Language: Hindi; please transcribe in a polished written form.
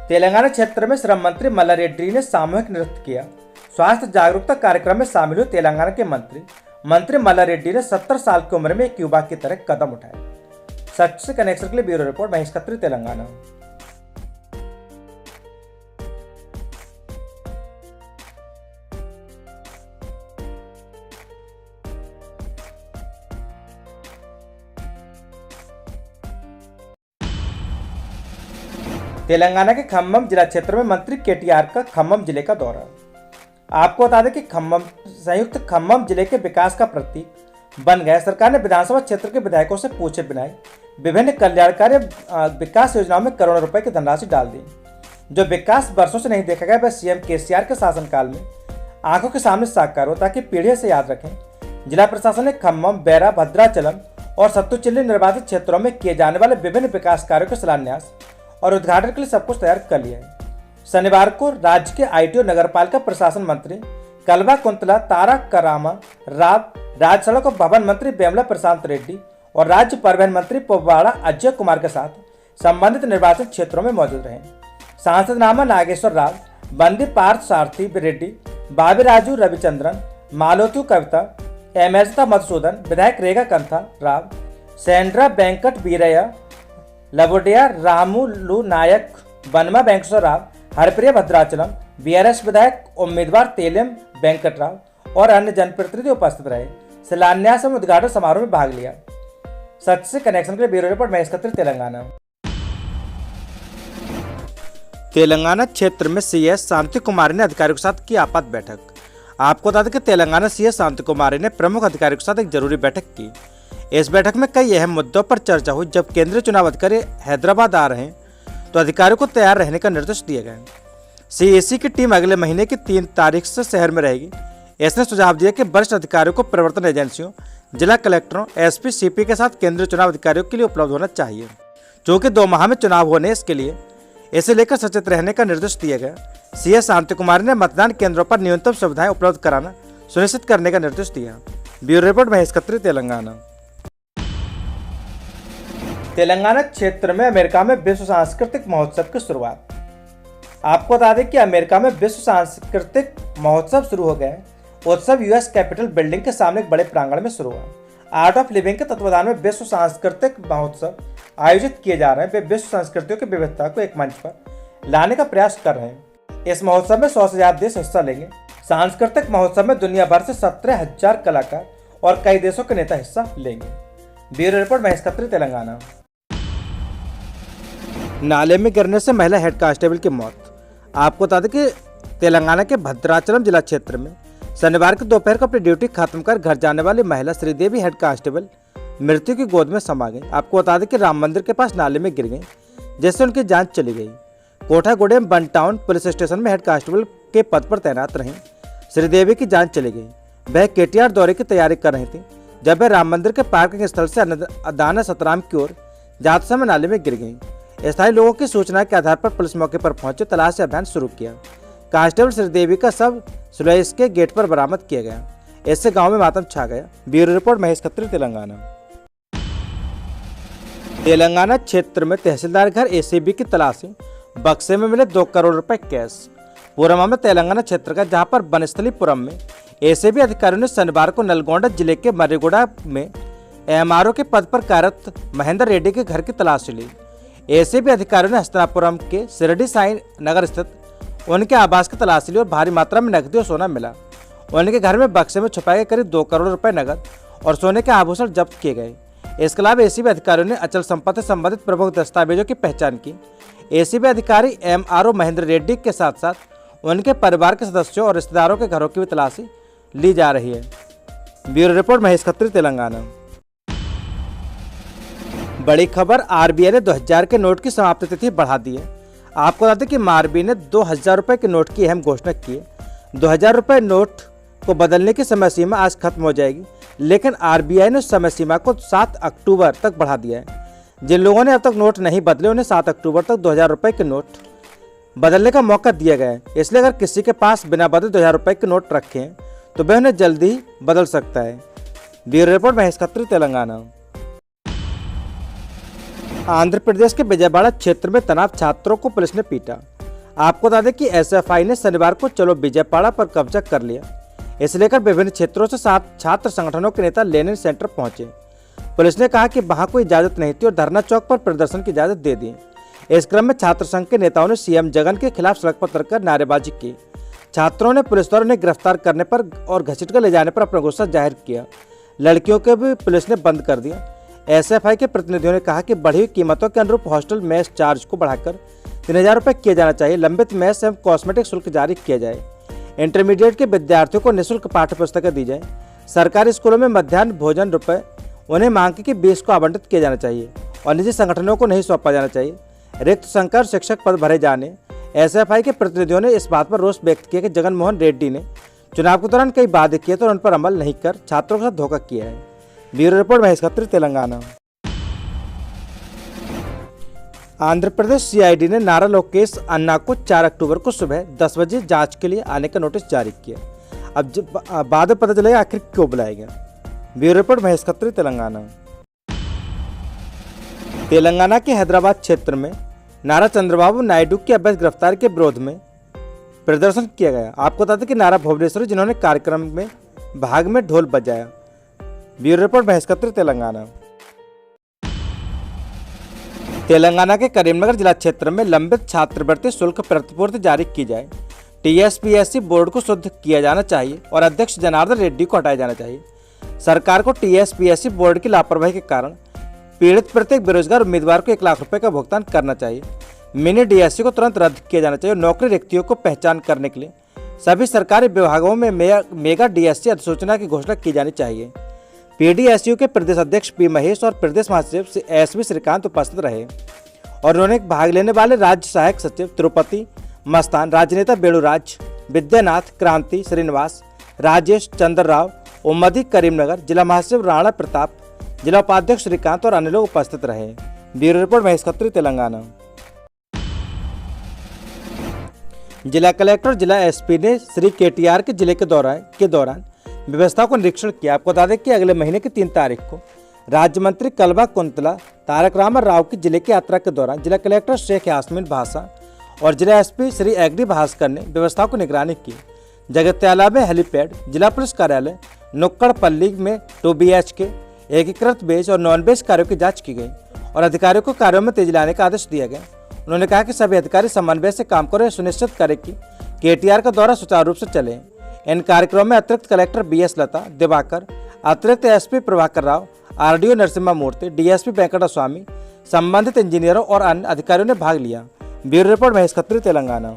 तेलंगाना क्षेत्र में श्रम मंत्री मल्लारेड्डी ने सामूहिक नृत्य किया। स्वास्थ्य जागरूकता कार्यक्रम में शामिल हुए तेलंगाना के मंत्री मल्लारेड्डी ने 70 साल की उम्र में एक युवा की तरह कदम उठाए। सच से कनेक्शन के लिए ब्यूरो रिपोर्ट, महेश खत्री, तेलंगाना। तेलंगाना के खम्मम जिला क्षेत्र में मंत्री केटीआर का खम्मम जिले का दौरा। आपको बता दें कि संयुक्त खम्मम जिले के विकास का प्रतीक बन गया। सरकार ने विधानसभा क्षेत्र के विधायकों से पूछे बिना विभिन्न कल्याणकारी विकास योजनाओं में करोड़ों रुपए की धनराशि डाल दी। जो विकास वर्षों से नहीं देखा गया, वह सीएम केसीआर के शासनकाल में आंखों के सामने साकार हो, ताकि पीढ़ियों से याद रखें। जिला प्रशासन ने खम्मम, बैरा, भद्राचलम और सत्तुचिल्ली निर्वाचित क्षेत्रों में किए जाने वाले विभिन्न विकास कार्यों के शिलान्यास और उद्घाटन के लिए सब कुछ तैयार कर लिया है। शनिवार को राज्य के आईटी और नगरपालिका प्रशासन मंत्री कल्वा कुंतला तारकरामा राव, राज्य सड़क और भवन मंत्री बेमला प्रशांत रेड्डी और राज्य परिवहन मंत्री पोव्वाड़ा अजय कुमार के साथ संबंधित निर्वाचन क्षेत्रों में मौजूद रहे। सांसद नामा नागेश्वर राव, बंदी पार्थ सारथी रेड्डी, बाबी राजू रविचंद्रन, मालोतु कविता, एमएसता मधुसूदन, विधायक रेगा कंथा राव, सेंड्रा वेंकट वीरయ్య, लवोडिया रामुलु नायक, बनमा वेंकटेश्वर राव, हरप्रिया भद्राचलम, बीआरएस विधायक उम्मीदवार तेलम वेंकटराव और अन्य जनप्रतिनिधि उपस्थित रहे। शिलान्यास एवं उद्घाटन समारोह में भाग लिया। सच से कनेक्शन के लिए ब्यूरो रिपोर्ट, महेश खत्री, तेलंगाना। तेलंगाना क्षेत्र में सीएस शांति कुमारी ने अधिकारियों के साथ की आपात बैठक। आपको बता दें कि तेलंगाना सीएस शांति कुमारी ने प्रमुख अधिकारियों के साथ एक जरूरी बैठक की। इस बैठक में कई अहम मुद्दों पर चर्चा हुई। जब केंद्रीय चुनाव अधिकारी हैदराबाद आ रहे हैं तो अधिकारियों को तैयार रहने का निर्देश दिए गए। सीएसी की टीम अगले महीने की 3 तारीख से शहर में रहेगी। इसने सुझाव दिया कि वरिष्ठ अधिकारियों को प्रवर्तन एजेंसियों, जिला कलेक्टरों, एसपी, सीपी के साथ केंद्रीय चुनाव अधिकारियों के लिए उपलब्ध होना चाहिए, जो कि 2 माह में चुनाव होने इसके लिए इसे लेकर सचेत रहने का निर्देश दिया गया। सीएस शांति कुमारी ने मतदान केंद्रों पर न्यूनतम सुविधाएं उपलब्ध कराना सुनिश्चित करने का निर्देश दिया। Bureau report, Mahesh Khatri, Telangana. तेलंगाना क्षेत्र में अमेरिका में विश्व सांस्कृतिक महोत्सव की शुरुआत। आपको बता दें कि अमेरिका में विश्व सांस्कृतिक महोत्सव शुरू हो गया। उत्सव यूएस कैपिटल बिल्डिंग के सामने एक बड़े प्रांगण में शुरू हुआ। आर्ट ऑफ लिविंग के तत्वाधान में विश्व सांस्कृतिक महोत्सव आयोजित किए जा रहे हैं। वे विश्व संस्कृतियों की विविधता को एक मंच पर लाने का प्रयास कर रहे हैं। इस महोत्सव में 100 से ज्यादा देश हिस्सा लेंगे। सांस्कृतिक महोत्सव में दुनिया भर से 17,000 कलाकार और कई देशों के नेता हिस्सा लेंगे। Bureau report, Mahesh Khatri, Telangana. नाले में गिरने से महिला हेड कांस्टेबल की मौत। आपको बता दें कि तेलंगाना के भद्राचलम जिला क्षेत्र में शनिवार की दोपहर को अपनी ड्यूटी खत्म कर घर जाने वाली महिला श्रीदेवी हेड कांस्टेबल मृत्यु की गोद में समा गई। आपको बता दें कि राम मंदिर के पास नाले में गिर गई, जिससे उनकी जान चली गई। Kothagudem one town police station में हेड कांस्टेबल के पद पर तैनात रहीं श्रीदेवी की जान चली गई। वह केटीआर दौरे की तैयारी कर रही थी जब वह राम मंदिर के पार्किंग स्थल से अदाना सतराम की ओर जाते समय नाले में गिर गई। स्थानीय लोगों की सूचना के आधार पर पुलिस मौके पर पहुंचे, तलाशी अभियान शुरू किया। कांस्टेबल श्रीदेवी का शव सुलैस के गेट पर बरामद किया गया। इससे गांव में मातम छा गया। Bureau report, Mahesh Khatri, Telangana. तेलंगाना क्षेत्र में तहसीलदार घर एसीबी की तलाशी, बक्से में मिले 2 करोड़ रुपए कैश। पूरा मामला तेलंगाना क्षेत्र का, जहां पर बनस्थलीपुरम में एसीबी अधिकारियों ने शनिवार को नलगोंडा जिले के मर्रीगुड़ा में एमआरओ के पद पर कार्यरत महेंद्र रेड्डी के घर की तलाशी ली। एसीबी अधिकारियों ने हस्तनापुरम के शिरडी साई नगर स्थित उनके आवास की तलाशी ली और भारी मात्रा में नकदी और सोना मिला। उनके घर में बक्से में छुपाए गए करीब 2 करोड़ रुपए नकद और सोने के आभूषण जब्त किए गए। इसके अलावा एसीबी अधिकारियों ने अचल संपत्ति संबंधित प्रमुख दस्तावेजों की पहचान की। एसीबी अधिकारी एमआरओ महेंद्र रेड्डी के साथ साथ उनके परिवार के सदस्यों और रिश्तेदारों के घरों की भी तलाशी ली जा रही है। Bureau report, Mahesh Khatri, Telangana. बड़ी खबर, आरबीआई ने 2000 के नोट की समाप्ति तिथि बढ़ा दी है। आपको बता दें कि आरबीआई ने 2000 रुपए के नोट की अहम घोषणा की है। 2000 रुपए नोट को बदलने की समय सीमा आज खत्म हो जाएगी, लेकिन आरबीआई ने समय सीमा को 7 अक्टूबर तक बढ़ा दिया है। जिन लोगों ने अब तक नोट नहीं बदले, उन्हें 7 अक्टूबर तक 2000 रुपए के नोट बदलने का मौका दिया गया है। इसलिए अगर किसी के पास बिना बदले 2000 रुपए के नोट रखे हैं तो वह उन्हें जल्दी ही बदल सकता है। Bureau report, Mahesh Khatri, Telangana. आंध्र प्रदेश के विजयवाड़ा क्षेत्र में तनाव छात्रों को पुलिस ने पीटा। आपको बता दें कि एसएफआई ने शनिवार को चलो विजयपाड़ा पर कब्जा कर लिया। इसे लेकर विभिन्न क्षेत्रों से 7 छात्र संगठनों के नेता लेनिन सेंटर पहुंचे। पुलिस ने कहा कि वहां कोई इजाजत नहीं थी और धरना चौक पर प्रदर्शन की इजाजत दे दी। इस क्रम में छात्र संघ के नेताओं ने सीएम जगन के खिलाफ सड़क पर उतरकर नारेबाजी की। छात्रों ने पुलिस द्वारा उन्हें गिरफ्तार करने पर और घसीटकर ले जाने पर अपना गुस्सा जाहिर किया। लड़कियों के भी पुलिस ने बंद कर दिया। एसएफआई के प्रतिनिधियों ने कहा कि बढ़ी हुई कीमतों के अनुरूप हॉस्टल मेस चार्ज को बढ़ाकर 3000 रुपये किया जाना चाहिए। लंबित मेस एवं कॉस्मेटिक शुल्क जारी किया जाए। इंटरमीडिएट के विद्यार्थियों को निःशुल्क पाठ्य पुस्तकें दी जाए। सरकारी स्कूलों में मध्याह्न भोजन रुपये उन्हें मांग की 20 को आवंटित किया जाना चाहिए और निजी संगठनों को नहीं सौंपा जाना चाहिए। रिक्त संकर शिक्षक पद भरे जाने। एसएफआई के प्रतिनिधियों ने इस बात पर रोष व्यक्त किया कि जगनमोहन रेड्डी ने चुनाव के दौरान कई वादे किए तो उन पर अमल नहीं कर छात्रों के साथ धोखा किया है। Bureau report Mahesh Khatri, Telangana. Andhra Pradesh CID ने नारा लोकेश अन्ना को 4 अक्टूबर को सुबह 10 बजे जांच के लिए आने का नोटिस जारी किया। अब बाद में पता चलेगा आखिर क्यों बुलाया गया। Bureau report Mahesh Khatri, Telangana. तेलंगाना के हैदराबाद क्षेत्र में नारा चंद्रबाबू नायडू की अवैध गिरफ्तारी के विरोध में प्रदर्शन किया गया। आपको बता दें कि नारा भुवनेश्वरी जिन्होंने कार्यक्रम में भाग में ढोल बजाया। Bureau report Mahesh Khatri, Telangana. तेलंगाना के करीमनगर जिला क्षेत्र में लंबित छात्रवृत्ति शुल्क प्रतिपूर्ति जारी की जाए। टीएसपीएससी बोर्ड को शुद्ध किया जाना चाहिए और अध्यक्ष जनार्दन रेड्डी को हटाया जाना चाहिए। सरकार को टीएसपीएससी बोर्ड की लापरवाही के कारण पीड़ित प्रत्येक बेरोजगार उम्मीदवार को 1 लाख रुपए का भुगतान करना चाहिए। मिनी डीएससी को तुरंत रद्द किया जाना चाहिए। नौकरी रिक्तियों को पहचान करने के लिए सभी सरकारी विभागों में मेगा डीएससी अधिसूचना की घोषणा की जानी चाहिए। पीडीएसयू के प्रदेश अध्यक्ष पी महेश और प्रदेश महासचिव एसवी श्रीकांत उपस्थित रहे और उन्होंने भाग लेने वाले राज्य सहायक सचिव तिरुपति मस्तान, राजनेता बेणुराज, विद्यानाथ, क्रांति श्रीनिवास, राजेश चंद्र राव, उम्मदी करीमनगर, जिला महासचिव राणा प्रताप, जिला उपाध्यक्ष श्रीकांत और अन्य लोग उपस्थित रहे। Bureau report Mahesh Khatri, Telangana. जिला कलेक्टर और जिला एसपी ने श्री केटीआर के जिले के दौरान व्यवस्था को निरीक्षण किया। आपको बता दें कि अगले महीने की 3 तारीख को राज्य मंत्री कल्बा कुंतला तारक रामा राव की जिले की यात्रा के दौरान जिला कलेक्टर शेख यास्मीन भाषा और जिला एसपी श्री एग्री भास्कर ने व्यवस्था को निगरानी की। जगत्याला में हेलीपैड, जिला पुलिस कार्यालय, नुक्कड़पल्ली में 2 BHK एकीकृत वेज और नॉन वेज कार्यों की जांच की गई और अधिकारियों को कार्यों में तेजी लाने का आदेश दिया गया। उन्होंने कहा कि सभी अधिकारी समन्वय से काम करें, सुनिश्चित करें कि केटीआर का दौरा सुचारू रूप से चले। इन कार्यक्रमों में अतिरिक्त कलेक्टर BS लता दिवाकर, अतिरिक्त एसपी प्रभाकर राव, RDO नरसिम्हा मूर्ति, DSP वेंकटा स्वामी, संबंधित इंजीनियरों और अन्य अधिकारियों ने भाग लिया। Bureau report Mahesh Khatri, Telangana.